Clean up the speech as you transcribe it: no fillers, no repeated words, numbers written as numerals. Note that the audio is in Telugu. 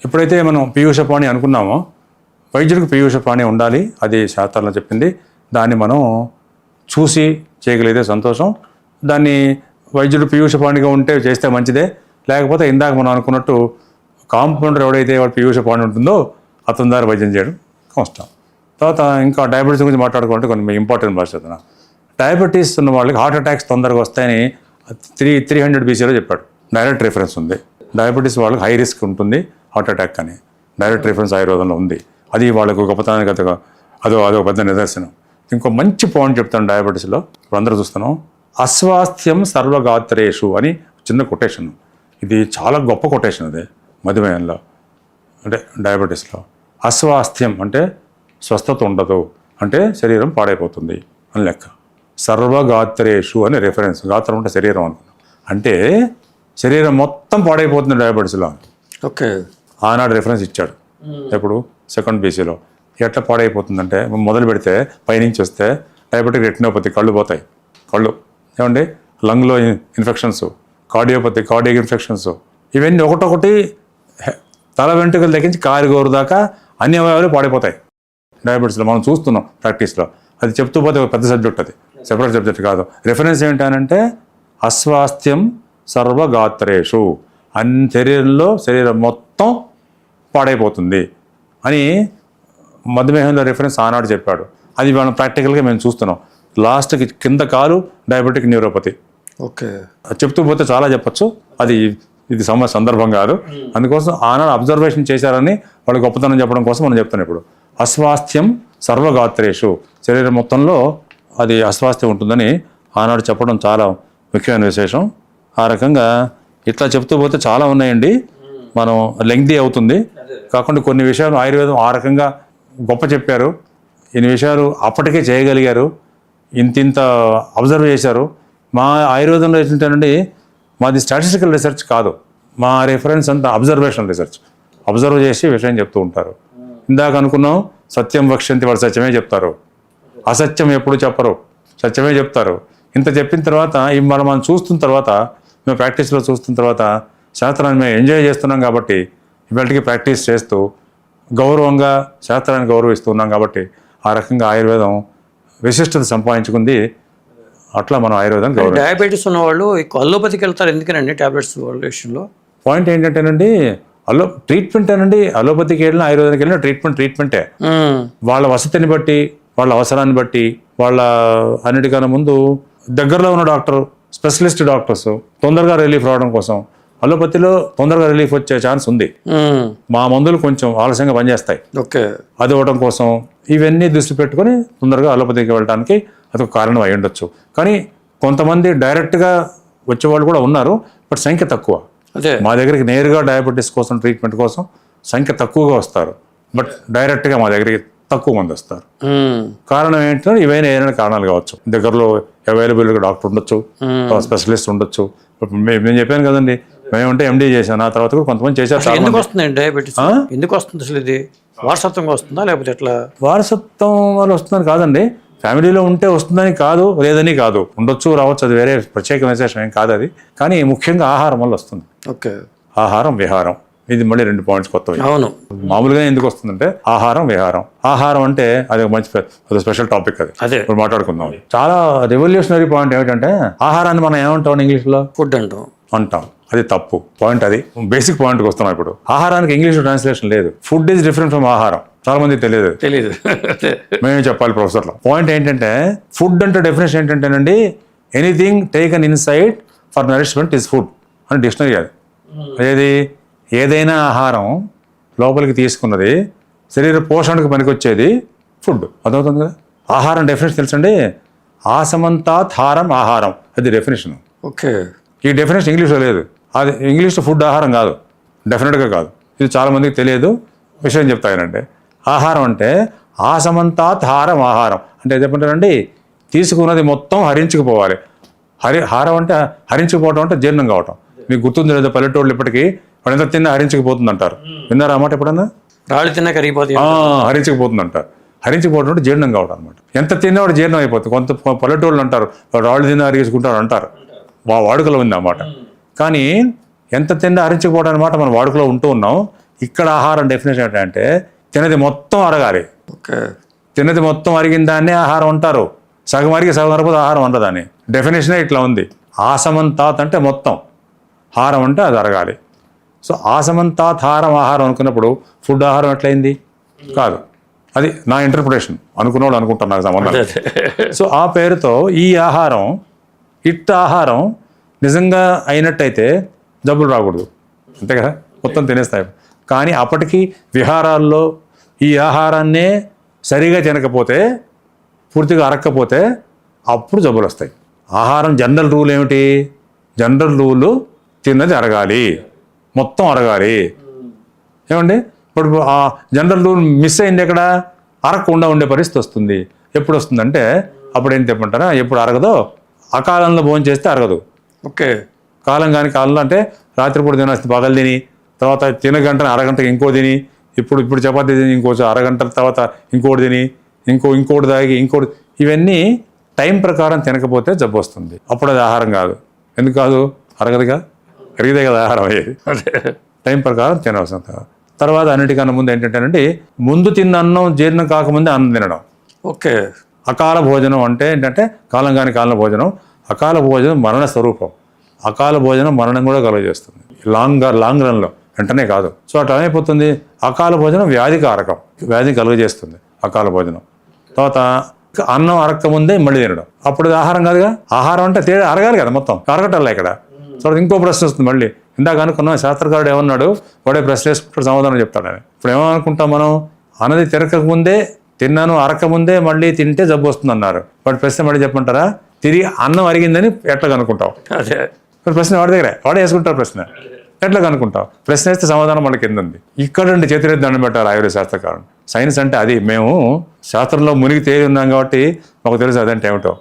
ఎప్పుడైతే మనం పీయూషపాణి అనుకున్నామో వైద్యుడికి పీయూషపాణి ఉండాలి, అది శాస్త్రంలో చెప్పింది. దాన్ని మనం చూసి చేయగలిగితే సంతోషం. దాన్ని వైద్యుడు పీయూషపాణిగా ఉంటే చేస్తే మంచిదే. లేకపోతే ఇందాక మనం అనుకున్నట్టు కాంపౌండర్ ఎవడైతే వాడు పీయూషపాణి ఉంటుందో అతని ద్వారా వైద్యం చేయడం కష్టం. తర్వాత ఇంకా డయాబెటీస్ గురించి మాట్లాడుకుంటే కొన్ని ఇంపార్టెంట్ భాష చదువుతున్నా. డయాబెటీస్ ఉన్న వాళ్ళకి హార్ట్ అటాక్స్ తొందరగా వస్తాయని 300 BCలో చెప్పాడు. డైరెక్ట్ రిఫరెన్స్ ఉంది. డయాబెటీస్ వాళ్ళకి హై రిస్క్ ఉంటుంది హార్ట్ అటాక్ అని డైరెక్ట్ రిఫరెన్స్ ఆయుర్వేదంలో ఉంది. అది వాళ్ళకు గొప్పతనానికి అదో పెద్ద నిదర్శనం. ఇంకో మంచి పాయింట్ చెప్తాను డయాబెటీస్లో. ఇప్పుడు అందరూ చూస్తున్నాం, అస్వాస్థ్యం సర్వగాత్రేషు అని చిన్న కొటేషన్. ఇది చాలా గొప్ప కొటేషన్. అది మధుమేహంలో అంటే డయాబెటీస్లో అస్వాస్థ్యం అంటే స్వస్థత ఉండదు, అంటే శరీరం పాడైపోతుంది అని లెక్క. సర్వగాత్రేషు అని రిఫరెన్స్. గాత్రం అంటే శరీరం అనుకున్నాం, అంటే శరీరం మొత్తం పాడైపోతుంది డయాబెటీస్లో. ఓకే, ఆనాడు రిఫరెన్స్ ఇచ్చాడు. ఎప్పుడు 2nd BCలో. ఎట్లా పాడైపోతుందంటే మొదలు పెడితే పైనుంచి వస్తే డయాబెటిక్ రెటినోపతి, కళ్ళు పోతాయి. కళ్ళు ఏమండి, లంగ్లో ఇన్ఫెక్షన్స్, కార్డియాక్ ఇన్ఫెక్షన్స్, ఇవన్నీ ఒకటొకటి తల వెంట్రుకలు తగ్గించి కారుగోరు దాకా అన్ని అవయవాలు పాడైపోతాయి డయాబెటీస్లో. మనం చూస్తున్నాం ప్రాక్టీస్లో. అది చెప్తూ పోతే ఒక పెద్ద సబ్జెక్ట్, అది సెపరేట్ సబ్జెక్ట్ కాదు. రిఫరెన్స్ ఏంటంటే అస్వాస్థ్యం సర్వగాత్రేషు, శరీరం మొత్తం పాడైపోతుంది అని మధుమేహంలో రిఫరెన్స్ ఆనాడు చెప్పాడు. అది మనం ప్రాక్టికల్గా మేము చూస్తున్నాం. లాస్ట్కి కింద కాలు డయాబెటిక్ న్యూరోపతి. ఓకే, చెప్తూ పోతే చాలా చెప్పచ్చు, ఇది సందర్భం కాదు. అందుకోసం ఆనాడు అబ్జర్వేషన్ చేశారని వాళ్ళు గొప్పతనం చెప్పడం కోసం మనం చెప్తాను. ఇప్పుడు అస్వాస్థ్యం సర్వగాత్రేషు, శరీరం మొత్తంలో అది అస్వాస్థ్యం ఉంటుందని ఆనాడు చెప్పడం చాలా ముఖ్యమైన విశేషం. ఆ రకంగా ఇట్లా చెప్తూ పోతే చాలా ఉన్నాయండి. మనం లెంగ్తీ అవుతుంది. కాకుండా కొన్ని విషయాలు ఆయుర్వేదం ఆ రకంగా గొప్ప చెప్పారు. ఇన్ని విషయాలు అప్పటికే చేయగలిగారు, ఇంత అబ్జర్వ్ చేశారు. మా ఆయుర్వేదంలో ఏంటంటే మాది స్టాటిస్టికల్ రీసెర్చ్ కాదు, మా రిఫరెన్స్ అంతా అబ్జర్వేషనల్ రీసెర్చ్. అబ్జర్వ్ చేసి విషయం చెప్తూ ఉంటారు. ఇందాక అనుకున్నాం, సత్యం వక్ష్యంతి, వాళ్ళు సత్యమే చెప్తారు, అసత్యం ఎప్పుడు చెప్పరు, సత్యమే చెప్తారు. ఇంత చెప్పిన తర్వాత మనం చూస్తున్న తర్వాత, మేము ప్రాక్టీస్లో చూస్తున్న తర్వాత శాస్త్రాన్ని మేము ఎంజాయ్ చేస్తున్నాం కాబట్టి ఇవాళకి ప్రాక్టీస్ చేస్తూ గౌరవంగా శాస్త్రాన్ని గౌరవిస్తూ ఉన్నాం కాబట్టి ఆ రకంగా ఆయుర్వేదం విశిష్టత సంపాదించుకుంది. అట్లా మనం ఆయుర్వేదం గౌరవం. డయాబెటీస్ ఉన్న వాళ్ళు అలోపతికి వెళ్తారు ఎందుకనండి టాబ్లెట్స్ విషయంలో? పాయింట్ ఏంటంటేనండి, ట్రీట్మెంట్ అనండి, అలోపతికి వెళ్ళిన ఆయుర్వేదానికి వెళ్ళిన ట్రీట్మెంటే. వాళ్ళ వసతిని బట్టి, వాళ్ళ అవసరాన్ని బట్టి, వాళ్ళ అన్నిటికన్నా ముందు దగ్గరలో ఉన్న డాక్టర్, స్పెషలిస్ట్ డాక్టర్స్ తొందరగా రిలీఫ్ రావడం కోసం, అలోపతిలో తొందరగా రిలీఫ్ వచ్చే ఛాన్స్ ఉంది. మా మందులు కొంచెం ఆలస్యంగా పనిచేస్తాయి. ఓకే, అది ఇవ్వడం కోసం ఇవన్నీ దృష్టి పెట్టుకొని తొందరగా అలోపతికి వెళ్ళడానికి అదొక కారణం అయి ఉండొచ్చు. కానీ కొంతమంది డైరెక్ట్గా వచ్చేవాళ్ళు కూడా ఉన్నారు, బట్ సంఖ్య తక్కువ. మా దగ్గరికి నేరుగా డయాబెటీస్ కోసం ట్రీట్మెంట్ కోసం సంఖ్య తక్కువగా వస్తారు, బట్ డైరెక్ట్గా మా దగ్గరికి తక్కువ మంది వస్తారు. కారణం ఏంటంటే ఇవైనా ఏదైనా కారణాలు కావచ్చు. దగ్గరలో అవైలబుల్గా డాక్టర్ ఉండొచ్చు, స్పెషలిస్ట్ ఉండొచ్చు. నేను చెప్పాను కదండి, మేమంటే ఎండీ చేశాను, ఆ తర్వాత కూడా కొంతమంది చేశారు. ఎందుకు వస్తుందండి డయాబెటీస్? ఎందుకు వస్తుంది అసలు? ఇది వారసత్వంగా వస్తుందా లేకపోతే ఎట్లా? వారసత్వం వల్ల వస్తుందని కాదండి, ఫ్యామిలీలో ఉంటే వస్తుందని కాదు, లేదని కాదు, ఉండొచ్చు రావచ్చు, అది వేరే ప్రత్యేక విశేషం ఏం కాదు అది. కానీ ముఖ్యంగా ఆహారం వల్ల వస్తుంది. ఓకే, ఆహారం విహారం, ఇది మళ్ళీ 2 పాయింట్స్ కొత్తవి. అవును, మామూలుగా ఎందుకు వస్తుందంటే ఆహారం విహారం. ఆహారం అంటే అది ఒక మంచి స్పెషల్ టాపిక్, అది ఇప్పుడు మాట్లాడుకుందాం. చాలా రెవల్యూషనరీ పాయింట్ ఏమిటంటే ఆహారాన్ని మనం ఏమంటాం ఇంగ్లీష్లో? ఫుడ్ అంటాం. అది తప్పు పాయింట్. అది బేసిక్ పాయింట్కి వస్తున్నాం. ఇప్పుడు ఆహారానికి ఇంగ్లీష్ ట్రాన్స్లేషన్ లేదు. ఫుడ్ ఈజ్ డిఫరెంట్ ఫ్రమ్ ఆహారం. చాలా మంది తెలియదు. మేమే చెప్పాలి ప్రొఫెసర్లో. పాయింట్ ఏంటంటే ఫుడ్ అంటే డెఫినేషన్ ఏంటంటేనండి, anything taken inside for nourishment is food అని డిక్షనరీ. అది ఏదైనా ఆహారం లోపలికి తీసుకున్నది శరీర పోషణకు పనికొచ్చేది ఫుడ్. అదవుతుంది కదా. ఆహారం డెఫినేషన్ తెలుసండి, ఆసమంతాత్ హారం ఆహారం, అది డెఫినేషన్. ఓకే, ఈ డెఫినేషన్ ఇంగ్లీష్లో లేదు. అది ఇంగ్లీష్లో ఫుడ్ ఆహారం కాదు, డెఫినెట్గా కాదు. ఇది చాలామందికి తెలియదు. విషయం చెప్తానంటే ఆహారం అంటే ఆసమంతాత్ హారం ఆహారం అంటే చెప్పంటారండి, తీసుకున్నది మొత్తం హరించుకుపోవాలి. హారం అంటే హరించుకుపోవటం అంటే జీర్ణం కావటం. మీకు గుర్తుంది లేదా, పల్లెటూళ్ళు ఇప్పటికీ వాడు ఎంత తిన్నా హరించుకుపోతుంది అంటారు. విన్నారా అన్నమాట ఎప్పుడన్నా? రాళ్ళు తిన్నా కరిగిపోతుంది, హరించుకుపోతుంది అంటారు. హరించుకుపోవడం అంటే జీర్ణం కావడం అనమాట. ఎంత తిన్నవాడు జీర్ణం అయిపోతుంది. కొంత పల్లెటూళ్ళు అంటారు రాళ్ళు తిన్నా హరించుకుంటారు అంటారు, వాడుకలో ఉంది అన్నమాట. కానీ ఎంత తిన్నా హరించుకుపోవడం అనమాట మనం వాడుకలో ఉంటూ ఉన్నాం. ఇక్కడ ఆహారం డెఫినేషన్ ఏంటంటే తినది మొత్తం అరగాలి. ఓకే. తినది మొత్తం అరిగిన దాన్నే ఆహారం అంటారు. సగం అరిగి సగం అరగదు ఆహారం ఉండదని. డెఫినేషనే ఇట్లా ఉంది. ఆసమంతాత్ అంటే మొత్తం, హారం అంటే అది అరగాలి. సో ఆసమంతాత్ హారం ఆహారం అనుకున్నప్పుడు ఫుడ్ ఆహారం ఎట్లయింది? కాదు. అది నా ఇంటర్ప్రిటేషన్. అనుకున్నవాడు అనుకుంటాను, నాకు సంబంధం లేదు. సో ఆ పేరుతో ఈ ఆహారం, ఇట్ట ఆహారం నిజంగా అయినట్టయితే జబ్బులు రాకూడదు, అంతే కదా, మొత్తం తినేస్తాయి. కానీ అప్పటికి విహారాల్లో ఈ ఆహారాన్నే సరిగా తినకపోతే, పూర్తిగా అరక్కపోతే అప్పుడు జబ్బులు వస్తాయి. ఆహారం జనరల్ రూల్ ఏమిటి? జనరల్ రూలు తిన్నది అరగాలి, మొత్తం అరగాలి. ఏమండి, ఇప్పుడు ఆ జనరల్ రూల్ మిస్ అయింది ఎక్కడ? అరగకుండా ఉండే పరిస్థితి వస్తుంది. ఎప్పుడు వస్తుందంటే అప్పుడు ఏం చెప్పంటారా, ఎప్పుడు అరగదో అకాలంలో భోజనం చేస్తే అరగదు. ఓకే. కాలం కాని కాలంలో అంటే రాత్రిపూట తినేస్తే పగలు తిని, తర్వాత తినగంట అరగంటకి ఇంకో తిని, ఇప్పుడు చపాతీ తిని ఇంకోటి అరగంట తర్వాత ఇంకోటి తిని, ఇంకోటి తాగి ఇంకోటి, ఇవన్నీ టైం ప్రకారం తినకపోతే జబ్బు వస్తుంది. అప్పుడు అది ఆహారం కాదు. ఎందుకు కాదు? అరగదుగా, అరిగితే కదా ఆహారం అయ్యేది. టైం ప్రకారం తినవలసిన తర్వాత అన్నిటికన్నా ముందు ఏంటంటేనండి, ముందు తిన్న అన్నం జీర్ణం కాకముందే అన్నం తినడం. ఓకే. అకాల భోజనం అంటే ఏంటంటే కాలం కాని కాలం భోజనం. అకాల భోజనం మరణ స్వరూపం. అకాల భోజనం మరణం కూడా కలుగజేస్తుంది, లాంగ్ రన్లో, వెంటనే కాదు. సో అట్లా అయిపోతుంది. అకాల భోజనం వ్యాధికారకం, వ్యాధిని కలుగజేస్తుంది అకాల భోజనం. తర్వాత అన్నం అరక్క ముందే మళ్ళీ తినడం, అప్పుడు ఆహారం కాదుగా. ఆహారం అంటే తేడా అరగాలి కదా, మొత్తం అరగటల్లా ఇక్కడ. తర్వాత ఇంకో ప్రశ్న వస్తుంది మళ్ళీ. ఇందాక అనుకున్నాం, శాస్త్రకారుడు ఏమన్నాడు, వాడే ప్రశ్న వేసుకుంటాడు, సమాధానం చెప్తాడు ఆయన. ఇప్పుడు ఏమనుకుంటాం మనం, అన్నది తిరగకముందే తిన్నాను, అరకముందే మళ్ళీ తింటే జబ్బు వస్తుంది అన్నారు. వాడి ప్రశ్న మళ్ళీ చెప్పమంటారా? తిరిగి అన్నం అరిగిందని ఎట్లా కనుక్కుంటావు? అదే ప్రశ్న వాడి దగ్గరే, వాడే వేసుకుంటారు ప్రశ్న. ఎట్లా కనుక్కుంటావు? ప్రశ్న వేస్తే సమాధానం మళ్ళీ కింద ఉంది. ఇక్కడ చేతిరెత్తి దండం పెట్టారు ఆయుర్వేద శాస్త్రకారుడు. సైన్స్ అంటే అది. మేము శాస్త్రంలో మునిగి తేలి ఉన్నాం కాబట్టి మాకు తెలుసు అదంటే ఏమిటో.